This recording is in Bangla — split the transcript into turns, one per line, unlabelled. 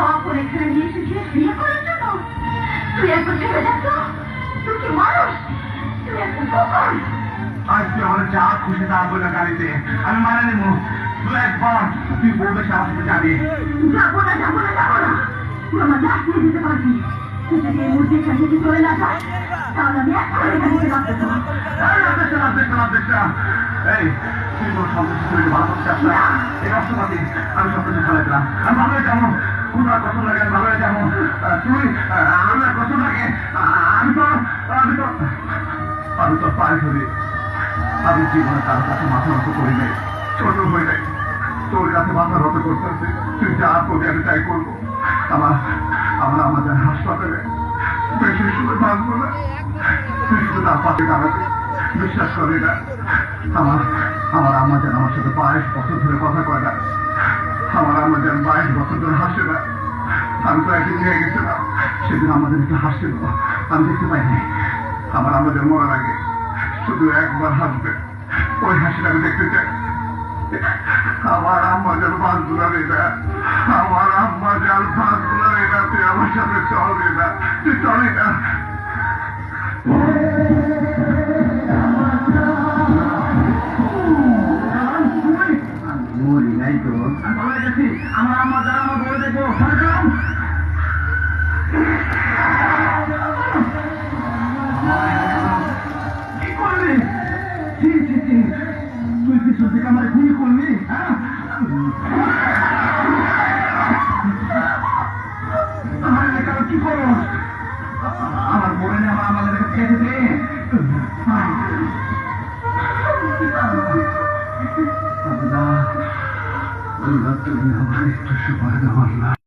খাওয়া করে এখানে নিয়ে এসেছিস বিয়ে করার জন্য? তুই একবার ছেড়ে দেখ তো, তুই কি মানুষ? তুই একটা কুকুর।
আজকে আমার যা খুশি তা বলে গাড়িতে আমি মানে নেবো। তুই একবার তুই বলবে আমার সাথে যাবি।
যাবো না, যাবো না, যাবো না। তুই আমার লাশ নিয়ে যেতে পারবি। তুই যদি এই মুহূর্তে এখান থেকে চলে না যাস, তাহলে আমি এখন এখান থেকে রাখতে পারবো।
এই তুই তোর সন্ত্রাসী শরীরে ভালো করতে চাস না? এই অস্ত্রপাতি আমি সন্ত্রাসী ফেলে দিলাম। আমি ভালো হয়ে যাবো। কোথাও কষ্ট লাগে আমি ভালো হয়ে যাবো। তুই আমার কষ্ট লাগে। আমি তোর পায়ে ধরি। আমি জীবনে কারো কাছে মাথা নত করি নাই, ছোট হয়ে নাই। তোর কাছে মাথা নত করতেছি। তুই যা করবি আমি তাই করবো। আমাদের হাসপাতালে বেশি শুধু বাঁচবো না। তুই শুধু তার পাশে দাঁড়াবি। বিশ্বাস করি না, আমার আম্মা যেন আমার সাথে 22 বছর ধরে কথা কয় না। আমার আম্মা যেন 22 বছর ধরে হাসে না। আমি তো একদিন নিয়ে গেছিলাম, সেদিন আমাদের একটু হাসছিল, আমি দেখতে পাইনি। আমার আমাদের মরার আগে শুধু একবার হাসবে, ওই হাসিটা আমি দেখতে চাই। আমার আম্মা যেন বাঁচগুলা নেই না, আমার আম্মা যেন বাঁচগুলা নেই না। তুই আমার সাথে চলবি না, তুই চলি না। মরি নাই তো, আমি ভালো গেছি। আমার আম্মা যারা আমার বলে দেখবো কি করলি? তুই পিছন থেকে আমার গুলি করলি? কি করো? আমার বোনে আমার আমাদের কাছে খেয়েছে। তুমি আমার একটু সুপার দেওয়ার